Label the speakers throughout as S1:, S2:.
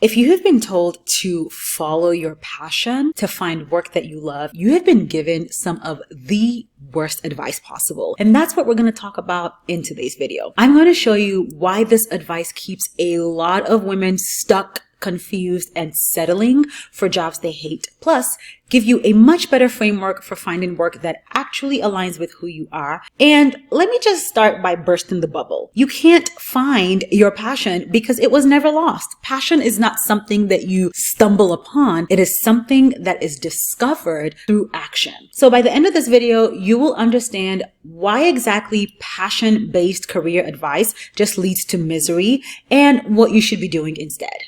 S1: If you have been told to follow your passion, to find work that you love, you have been given some of the worst advice possible. And that's what we're going to talk about in today's video. I'm going to show you why this advice keeps a lot of women stuck, confused, and settling for jobs they hate. Plus, give you a much better framework for finding work that actually aligns with who you are. And let me just start by bursting the bubble. You can't find your passion because it was never lost. Passion is not something that you stumble upon. It is something that is discovered through action. So by the end of this video, you will understand why exactly passion-based career advice just leads to misery and what you should be doing instead.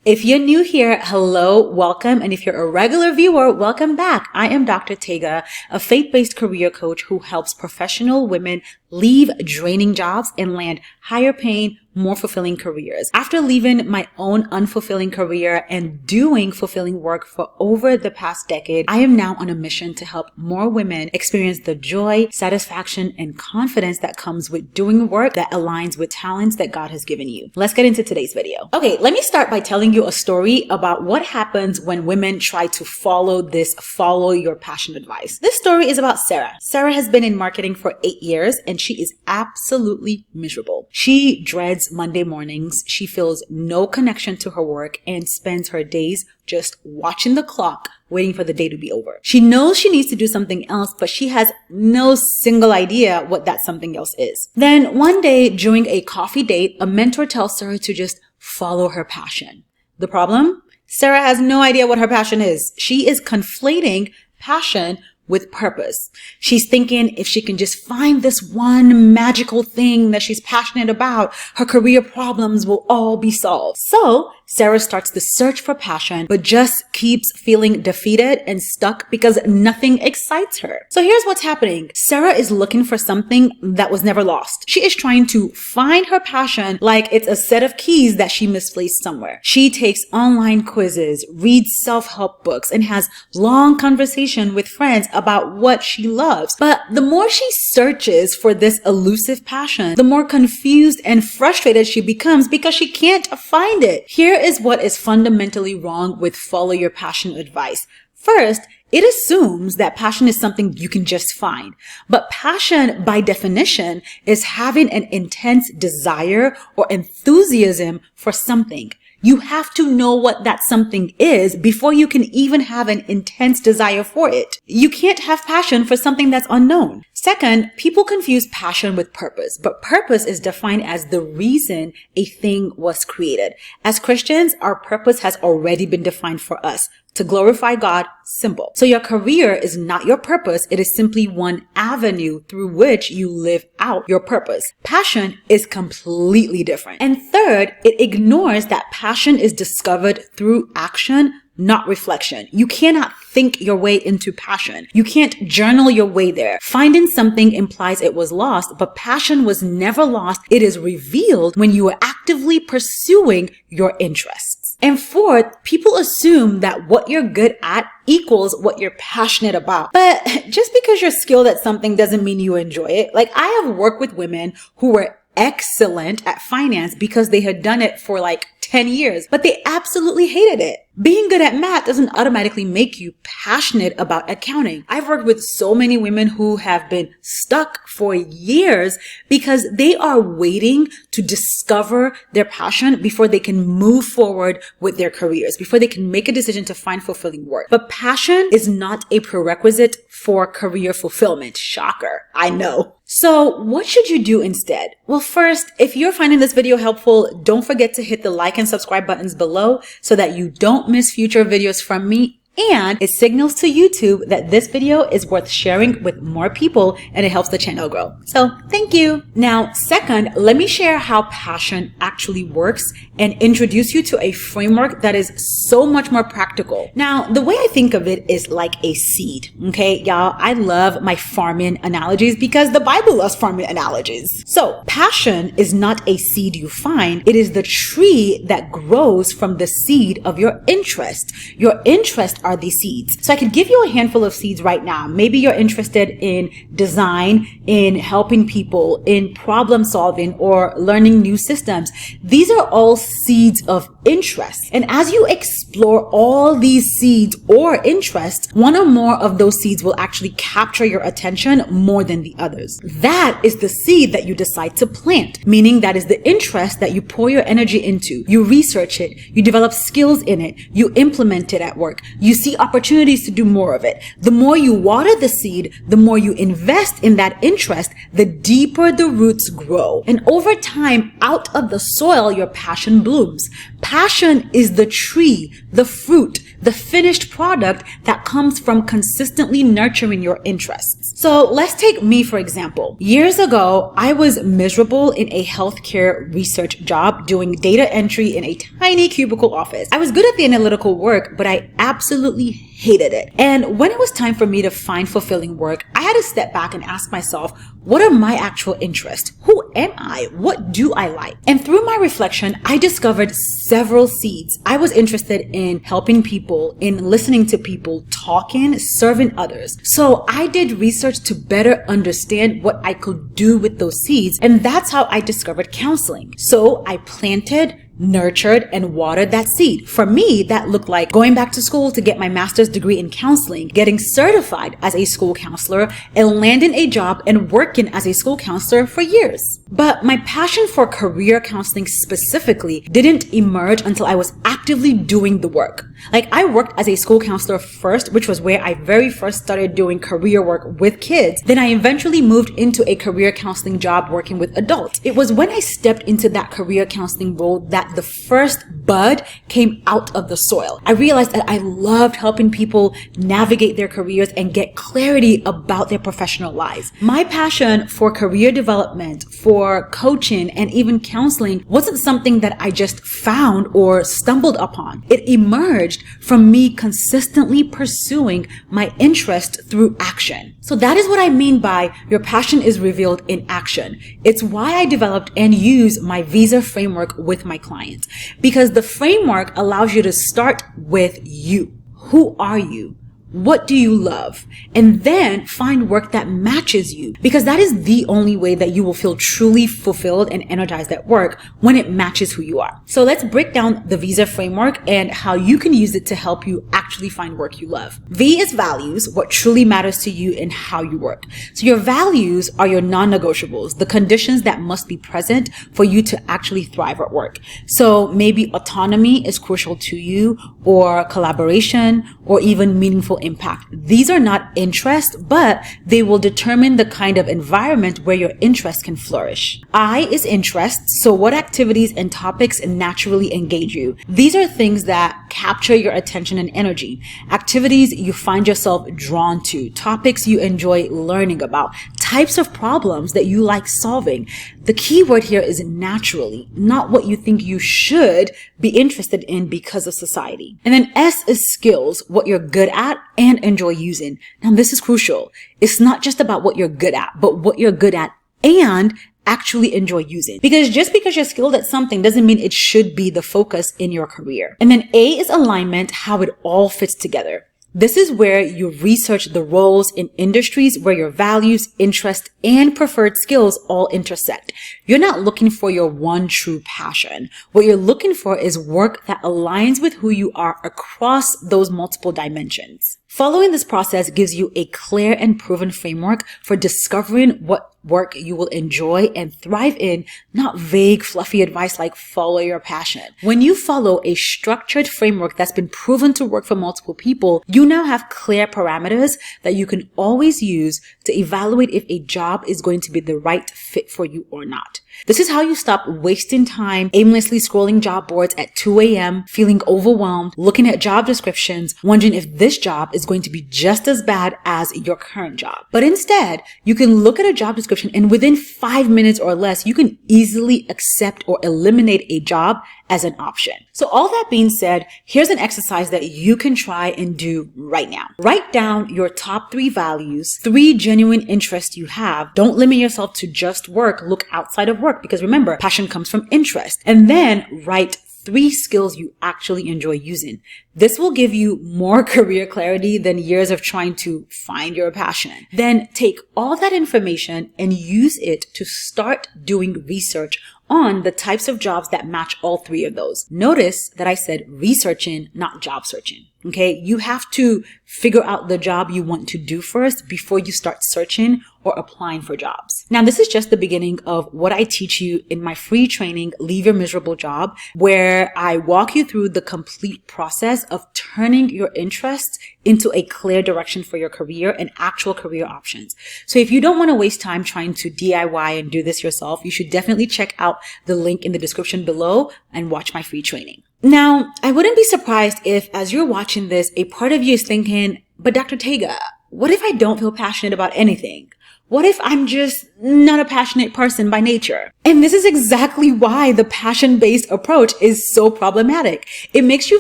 S1: If you're new here, hello, welcome. And if you're a regular viewer, welcome back. I am Dr. 𝙁𝙚, a faith-based career coach who helps professional women leave draining jobs and land higher paying, more fulfilling careers. After leaving my own unfulfilling career and doing fulfilling work for over the past decade, I am now on a mission to help more women experience the joy, satisfaction, and confidence that comes with doing work that aligns with talents that God has given you. Let's get into today's video. Okay, let me start by telling you a story about what happens when women try to follow your passion advice. This story is about Sarah. Sarah has been in marketing for 8 years and she is absolutely miserable. She dreads Monday mornings. She feels no connection to her work and spends her days just watching the clock, waiting for the day to be over. She knows she needs to do something else, but she has no single idea what that something else is. Then one day during a coffee date, a mentor tells Sarah to just follow her passion. The problem? Sarah has no idea what her passion is. She is conflating passion with purpose. She's thinking if she can just find this one magical thing that she's passionate about, her career problems will all be solved. So Sarah starts the search for passion, but just keeps feeling defeated and stuck because nothing excites her. So here's what's happening. Sarah is looking for something that was never lost. She is trying to find her passion like it's a set of keys that she misplaced somewhere. She takes online quizzes, reads self-help books, and has long conversation with friends about what she loves. But the more she searches for this elusive passion, the more confused and frustrated she becomes because she can't find it. Here is what is fundamentally wrong with follow your passion advice. First, it assumes that passion is something you can just find. But passion, by definition, is having an intense desire or enthusiasm for something. You have to know what that something is before you can even have an intense desire for it. You can't have passion for something that's unknown. Second, people confuse passion with purpose, but purpose is defined as the reason a thing was created. As Christians, our purpose has already been defined for us. To glorify God, simple. So your career is not your purpose. It is simply one avenue through which you live out your purpose. Passion is completely different. And third, it ignores that passion is discovered through action, not reflection. You cannot think your way into passion. You can't journal your way there. Finding something implies it was lost, but passion was never lost. It is revealed when you are actively pursuing your interests. And fourth, people assume that what you're good at equals what you're passionate about. But just because you're skilled at something doesn't mean you enjoy it. Like, I have worked with women who were excellent at finance because they had done it for like 10 years, but they absolutely hated it. Being good at math doesn't automatically make you passionate about accounting. I've worked with so many women who have been stuck for years because they are waiting to discover their passion before they can move forward with their careers, before they can make a decision to find fulfilling work. But passion is not a prerequisite for career fulfillment. Shocker, I know. So what should you do instead? Well, first, if you're finding this video helpful, don't forget to hit the like and subscribe buttons below so that you don't miss future videos from me. And it signals to YouTube that this video is worth sharing with more people and it helps the channel grow. So thank you. Now, second, let me share how passion actually works and introduce you to a framework that is so much more practical. Now, the way I think of it is like a seed. Okay, y'all, I love my farming analogies because the Bible loves farming analogies. So passion is not a seed you find. It is the tree that grows from the seed of your interest. Your interests are these seeds? So I could give you a handful of seeds right now. Maybe you're interested in design, in helping people, in problem solving, or learning new systems. These are all seeds of interest. And as you explore all these seeds or interests, one or more of those seeds will actually capture your attention more than the others. That is the seed that you decide to plant, meaning that is the interest that you pour your energy into. You research it, you develop skills in it, you implement it at work, you see opportunities to do more of it. The more you water the seed, the more you invest in that interest, the deeper the roots grow. And over time, out of the soil, your passion blooms. Passion is the tree, the fruit, the finished product that comes from consistently nurturing your interests. So let's take me, for example. Years ago, I was miserable in a healthcare research job doing data entry in a tiny cubicle office. I was good at the analytical work, but I absolutely hated it. And when it was time for me to find fulfilling work, I had to step back and ask myself, what are my actual interests? Who am I? What do I like? And through my reflection, I discovered several seeds. I was interested in helping people, in listening to people, talking, serving others. So I did research to better understand what I could do with those seeds. And that's how I discovered counseling. So I planted, nurtured, and watered that seed. For me, that looked like going back to school to get my master's degree in counseling, getting certified as a school counselor, and landing a job and working as a school counselor for years. But my passion for career counseling specifically didn't emerge until I was actively doing the work. Like, I worked as a school counselor first, which was where I very first started doing career work with kids. Then I eventually moved into a career counseling job working with adults. It was when I stepped into that career counseling role that the first bud came out of the soil. I realized that I loved helping people navigate their careers and get clarity about their professional lives. My passion for career development, for coaching, and even counseling wasn't something that I just found or stumbled upon. It emerged from me consistently pursuing my interest through action. So that is what I mean by your passion is revealed in action. It's why I developed and use my visa framework with my clients, because the framework allows you to start with you. Who are you? What do you love? And then find work that matches you, because that is the only way that you will feel truly fulfilled and energized at work, when it matches who you are. So let's break down the visa framework and how you can use it to help you actually find work you love. V is values, what truly matters to you and how you work. So your values are your non-negotiables, the conditions that must be present for you to actually thrive at work. So maybe autonomy is crucial to you, or collaboration, or even meaningful impact. These are not interests, but they will determine the kind of environment where your interest can flourish. I is interest, so what activities and topics naturally engage you. These are things that capture your attention and energy. Activities you find yourself drawn to, topics you enjoy learning about, types of problems that you like solving. The key word here is naturally, not what you think you should be interested in because of society. And then S is skills, what you're good at and enjoy using. Now, this is crucial. It's not just about what you're good at, but what you're good at and actually enjoy using. Because just because you're skilled at something doesn't mean it should be the focus in your career. And then A is alignment, how it all fits together. This is where you research the roles in industries where your values, interests, and preferred skills all intersect. You're not looking for your one true passion. What you're looking for is work that aligns with who you are across those multiple dimensions. Following this process gives you a clear and proven framework for discovering what work you will enjoy and thrive in, not vague, fluffy advice like follow your passion. When you follow a structured framework that's been proven to work for multiple people, you now have clear parameters that you can always use to evaluate if a job is going to be the right fit for you or not. This is how you stop wasting time aimlessly scrolling job boards at 2 a.m., feeling overwhelmed, looking at job descriptions, wondering if this job is going to be just as bad as your current job. But instead, you can look at a job description and within 5 minutes or less, you can easily accept or eliminate a job as an option. So all that being said, here's an exercise that you can try and do right now. Write down your top 3 values, 3 genuine interests you have. Don't limit yourself to just work. Look outside of work, because remember, passion comes from interest. And then write 3 skills you actually enjoy using. This will give you more career clarity than years of trying to find your passion. Then take all that information and use it to start doing research on the types of jobs that match all 3 of those. Notice that I said researching, not job searching. Okay, you have to figure out the job you want to do first before you start searching or applying for jobs. Now, this is just the beginning of what I teach you in my free training, Leave Your Miserable Job, where I walk you through the complete process of turning your interests into a clear direction for your career and actual career options. So if you don't want to waste time trying to DIY and do this yourself, you should definitely check out the link in the description below and watch my free training. Now, I wouldn't be surprised if, as you're watching this, a part of you is thinking, but Dr. Tega, what if I don't feel passionate about anything? What if I'm just not a passionate person by nature? And this is exactly why the passion-based approach is so problematic. It makes you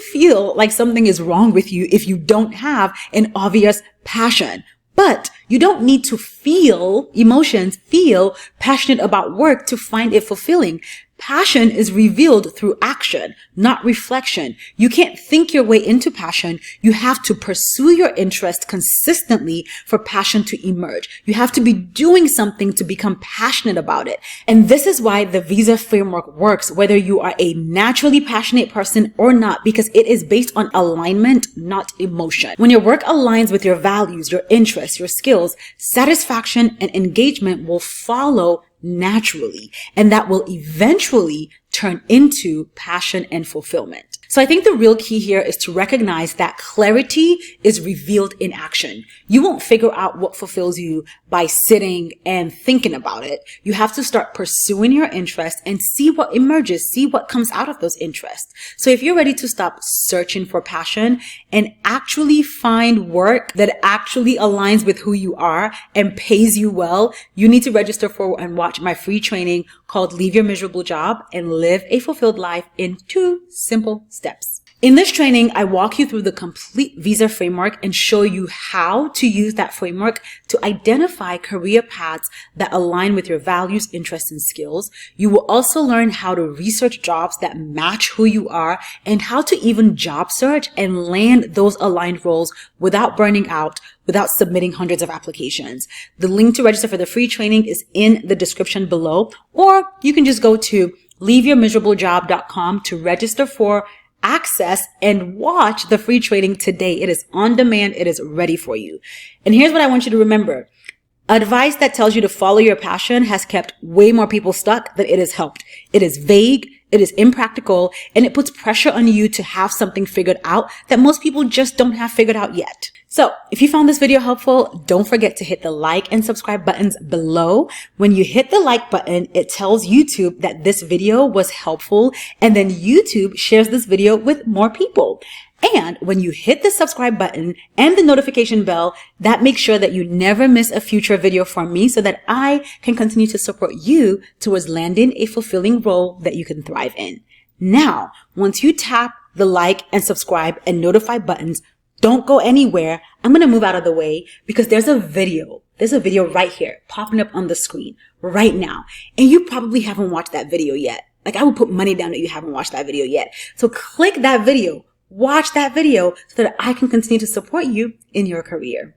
S1: feel like something is wrong with you if you don't have an obvious passion. But you don't need to feel passionate about work to find it fulfilling. Passion is revealed through action, not reflection. You can't think your way into passion. You have to pursue your interest consistently for passion to emerge. You have to be doing something to become passionate about it. And this is why the visa framework works, whether you are a naturally passionate person or not, because it is based on alignment, not emotion. When your work aligns with your values, your interests, your skills, satisfaction and engagement will follow naturally, and that will eventually turn into passion and fulfillment. So I think the real key here is to recognize that clarity is revealed in action. You won't figure out what fulfills you by sitting and thinking about it. You have to start pursuing your interest and see what emerges, see what comes out of those interests. So if you're ready to stop searching for passion and actually find work that actually aligns with who you are and pays you well, you need to register for and watch my free training called Leave Your Miserable Job and Live a Fulfilled Life in 2 simple steps. In this training, I walk you through the complete visa framework and show you how to use that framework to identify career paths that align with your values, interests, and skills. You will also learn how to research jobs that match who you are and how to even job search and land those aligned roles without burning out, without submitting hundreds of applications. The link to register for the free training is in the description below, or you can just go to leaveyourmiserablejob.com to register for access and watch the free training today. It is on demand. It is ready for you. And here's what I want you to remember. Advice that tells you to follow your passion has kept way more people stuck than it has helped. It is vague, it is impractical, and it puts pressure on you to have something figured out that most people just don't have figured out yet. So if you found this video helpful, don't forget to hit the like and subscribe buttons below. When you hit the like button, it tells YouTube that this video was helpful, and then YouTube shares this video with more people. And when you hit the subscribe button and the notification bell, that makes sure that you never miss a future video from me so that I can continue to support you towards landing a fulfilling role that you can thrive in. Now, once you tap the like and subscribe and notify buttons, don't go anywhere. I'm going to move out of the way because there's a video right here popping up on the screen right now. And you probably haven't watched that video yet. Like, I would put money down that you haven't watched that video yet. So click that video. Watch that video so that I can continue to support you in your career.